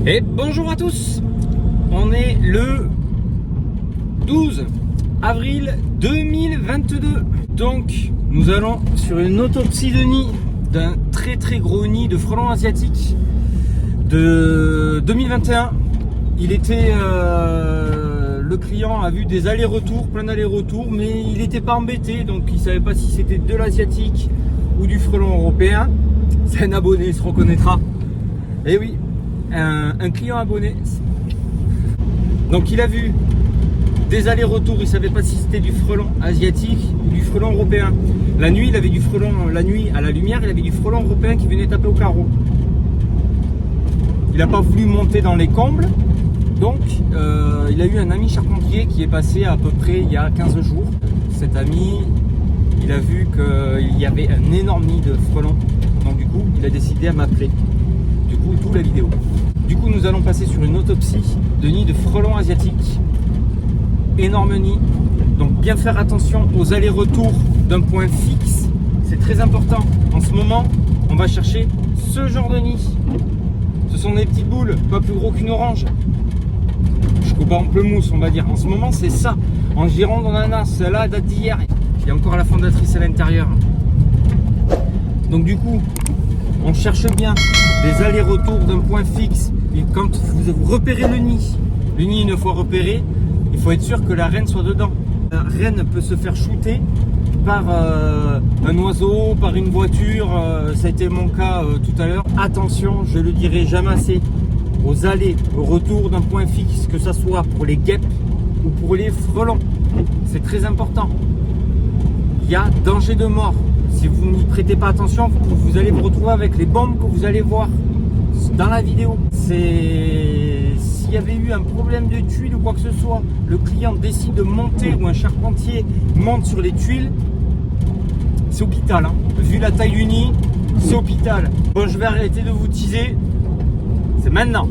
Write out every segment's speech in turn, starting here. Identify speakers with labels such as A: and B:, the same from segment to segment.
A: Et bonjour à tous, on est le 12 avril 2022. Donc nous allons sur une autopsie de nid d'un très gros nid de frelons asiatiques de 2021. Il était le client a vu des allers-retours, plein d'allers-retours, mais il n'était pas embêté, donc il savait pas si c'était de l'asiatique ou du frelon européen. C'est un abonné, il se reconnaîtra. Et oui, un client abonné. Donc il a vu des allers-retours, il savait pas si c'était du frelon asiatique ou du frelon européen. La nuit, il avait du frelon, la nuit à la lumière, il avait du frelon européen qui venait taper au carreau. Il n'a pas voulu monter dans les combles, donc il a eu un ami charpentier qui est passé à peu près il y a 15 jours. Cet ami, il a vu qu'il y avait un énorme nid de frelons, donc du coup il a décidé à m'appeler. Du coup, d'où la vidéo. Du coup, nous allons passer sur une autopsie de nid de frelons asiatiques. Énorme nid. Donc, bien faire attention aux allers-retours d'un point fixe. C'est très important. En ce moment, on va chercher ce genre de nid. Ce sont des petites boules, pas plus gros qu'une orange. Jusqu'au pamplemousse, on va dire. En ce moment, c'est ça. En Gironde, on en a. Celle-là date d'hier. Il y a encore la fondatrice à l'intérieur. Donc, du coup, on cherche bien des allers-retours d'un point fixe. Et quand vous repérez le nid une fois repéré, il faut être sûr que la reine soit dedans. La reine peut se faire shooter par un oiseau, par une voiture. Ça a été mon cas tout à l'heure. Attention, je le dirai jamais assez, aux allers-retours d'un point fixe, que ce soit pour les guêpes ou pour les frelons. C'est très important. Il y a danger de mort. Si vous n'y prêtez pas attention, vous allez vous retrouver avec les bombes que vous allez voir dans la vidéo. S'il y avait eu un problème de tuiles ou quoi que ce soit, le client décide de monter ou un charpentier monte sur les tuiles, c'est hôpital. Vu la taille du nid, c'est hôpital. Bon, je vais arrêter de vous teaser. C'est maintenant.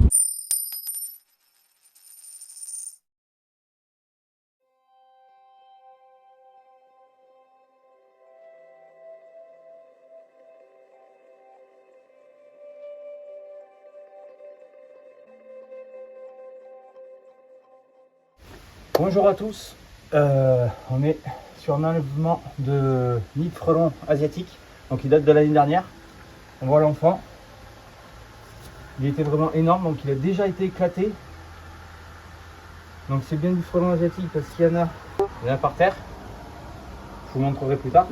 A: Bonjour à tous, on est sur un enlèvement de nid de frelons asiatiques, donc il date de l'année dernière. On voit l'enfant, il était vraiment énorme, donc il a déjà été éclaté. Donc c'est bien du frelon asiatique parce qu'il y en a par terre, je vous montrerai plus tard.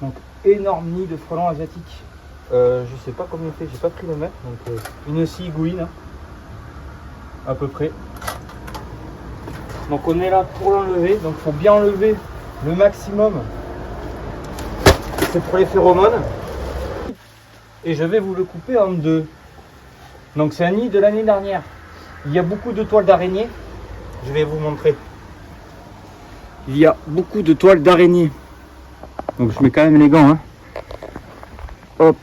A: Donc énorme nid de frelons asiatiques, je sais pas combien il fait, j'ai pas pris le mètre, donc une cigouine à peu près. Donc on est là pour l'enlever, donc il faut bien enlever le maximum. C'est pour les phéromones. Et je vais vous le couper en deux. Donc c'est un nid de l'année dernière. Il y a beaucoup de toiles d'araignée. Je vais vous montrer. Il y a beaucoup de toiles d'araignée. Donc je mets quand même les gants. Hein. Hop.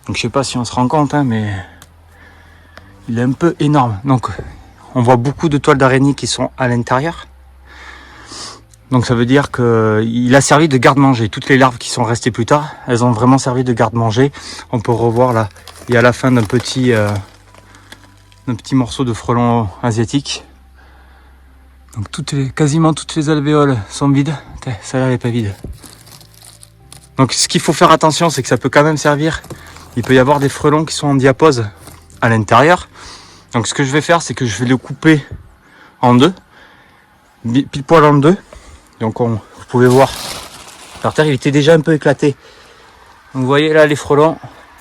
A: Donc je sais pas si on se rend compte, hein, mais il est un peu énorme. Donc on voit beaucoup de toiles d'araignée qui sont à l'intérieur. Donc ça veut dire qu'il a servi de garde-manger. Toutes les larves qui sont restées plus tard, elles ont vraiment servi de garde-manger. On peut revoir là, il y a la fin d'un petit morceau de frelon asiatique. Donc quasiment toutes les alvéoles sont vides. Celle-là n'est pas vide. Donc ce qu'il faut faire attention, c'est que ça peut quand même servir. Il peut y avoir des frelons qui sont en diapause à l'intérieur. Donc ce que je vais faire, c'est que je vais le couper en deux, pile poil en deux. Donc vous pouvez voir, par terre il était déjà un peu éclaté. Donc vous voyez là les frelons,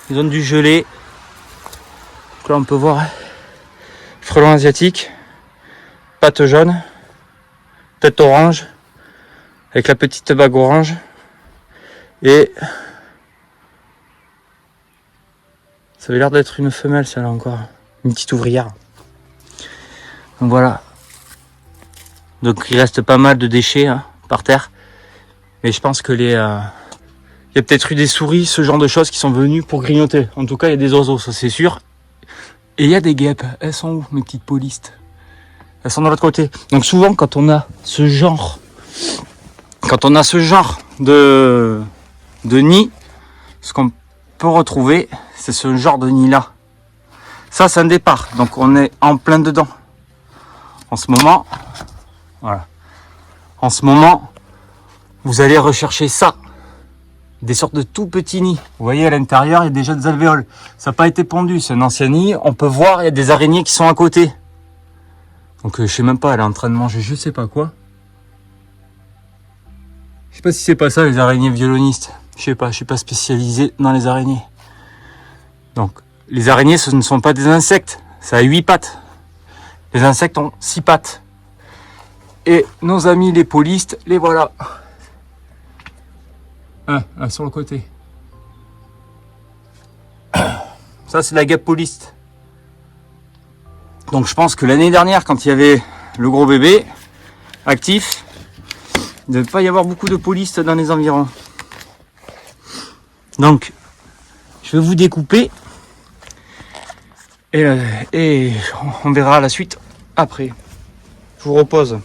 A: ils ont du gelé. Donc là on peut voir frelon asiatique, pattes jaunes, tête orange, avec la petite bague orange. Et ça avait l'air d'être une femelle celle-là encore. Une petite ouvrière. Donc voilà. Donc il reste pas mal de déchets hein, par terre. Mais je pense que il y a peut-être eu des souris, ce genre de choses qui sont venues pour grignoter. En tout cas, il y a des oiseaux, ça c'est sûr. Et il y a des guêpes. Elles sont où mes petites polistes? Elles sont de l'autre côté. Donc souvent quand on a ce genre de nid, ce qu'on peut retrouver, c'est ce genre de nid là. Ça, c'est un départ. Donc, on est en plein dedans. En ce moment, voilà. En ce moment, vous allez rechercher ça. Des sortes de tout petits nids. Vous voyez, à l'intérieur, il y a déjà des alvéoles. Ça n'a pas été pondu. C'est un ancien nid. On peut voir, il y a des araignées qui sont à côté. Donc, je sais même pas, elle est en train de manger je sais pas quoi. Je sais pas si c'est pas ça, les araignées violonistes. Je sais pas, je suis pas spécialisé dans les araignées. Donc, les araignées, ce ne sont pas des insectes. Ça a 8 pattes. Les insectes ont 6 pattes. Et nos amis les polistes, les voilà. Un sur le côté. Ça, c'est la guêpe poliste. Donc, je pense que l'année dernière, quand il y avait le gros bébé actif, il ne devait pas y avoir beaucoup de polistes dans les environs. Donc, je vais vous découper. Et on verra la suite après. Je vous repose.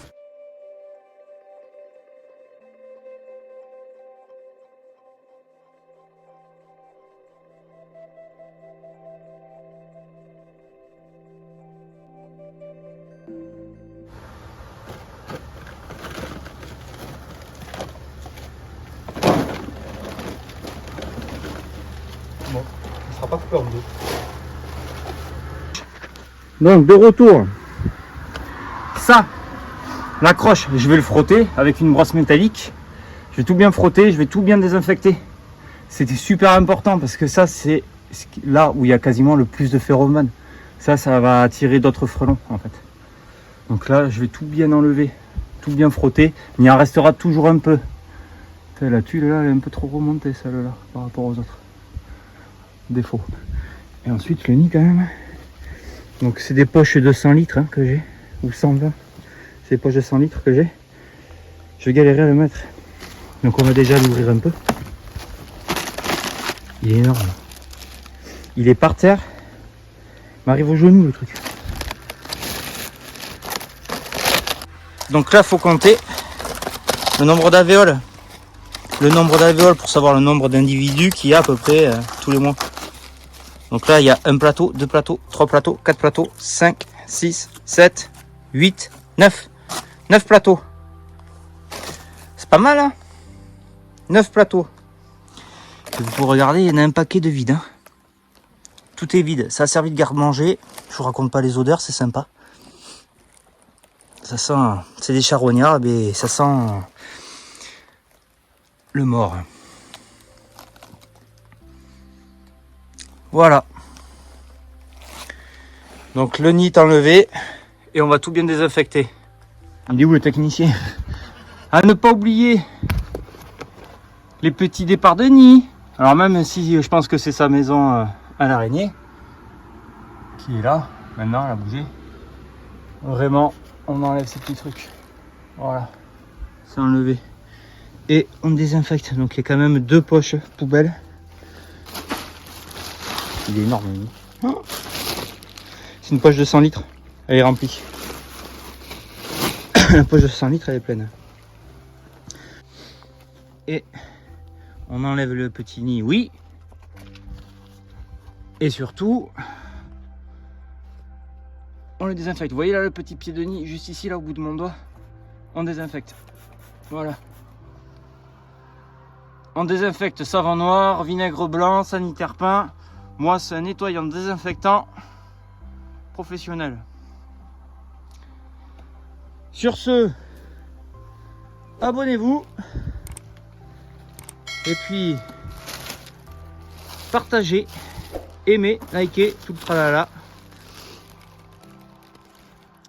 A: Bon, il ne sera pas coupé en deux. Donc de retour, ça, l'accroche, je vais le frotter avec une brosse métallique. Je vais tout bien frotter, je vais tout bien désinfecter. C'était super important parce que ça, c'est là où il y a quasiment le plus de phéromones. Ça va attirer d'autres frelons en fait. Donc là, je vais tout bien enlever, tout bien frotter. Il en restera toujours un peu. La tuile là, elle est un peu trop remontée celle-là par rapport aux autres. Défaut. Et ensuite le nid quand même. Donc c'est des poches de 100 litres que j'ai, ou 120. C'est des poches de 100 litres que j'ai. Je galérais à le mettre. Donc on va déjà l'ouvrir un peu. Il est énorme. Il est par terre. Il m'arrive au genou le truc. Donc là, il faut compter le nombre d'alvéoles. Le nombre d'alvéoles pour savoir le nombre d'individus qu'il y a à peu près tous les mois. Donc là, il y a un plateau, 2 plateaux, 3 plateaux, 4 plateaux, 5, 6, 7, 8, 9. 9 plateaux. C'est pas mal, hein? 9 plateaux. Et vous pouvez regarder, il y en a un paquet de vide. Hein. Tout est vide. Ça a servi de garde-manger. Je vous raconte pas les odeurs, c'est sympa. Ça sent... C'est des charognards, mais ça sent... le mort. Voilà. Donc le nid est enlevé et on va tout bien désinfecter. Il est où le technicien? À ne pas oublier les petits départs de nid. Alors même si je pense que c'est sa maison à l'araignée qui est là, maintenant elle a bougé. Vraiment, on enlève ces petits trucs. Voilà, c'est enlevé. Et on désinfecte. Donc il y a quand même 2 poches poubelles. Il est énorme. Oh, c'est une poche de 100 litres. Elle est remplie. La poche de 100 litres, elle est pleine. Et on enlève le petit nid, oui. Et surtout, on le désinfecte. Vous voyez là le petit pied de nid, juste ici, là au bout de mon doigt. On désinfecte. Voilà. On désinfecte savon noir, vinaigre blanc, sanitaire peint. Moi, c'est un nettoyant désinfectant professionnel. Sur ce, abonnez-vous. Et puis, partagez, aimez, likez, tout le tralala.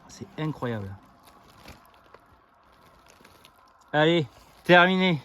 A: C'est incroyable. Allez, terminé.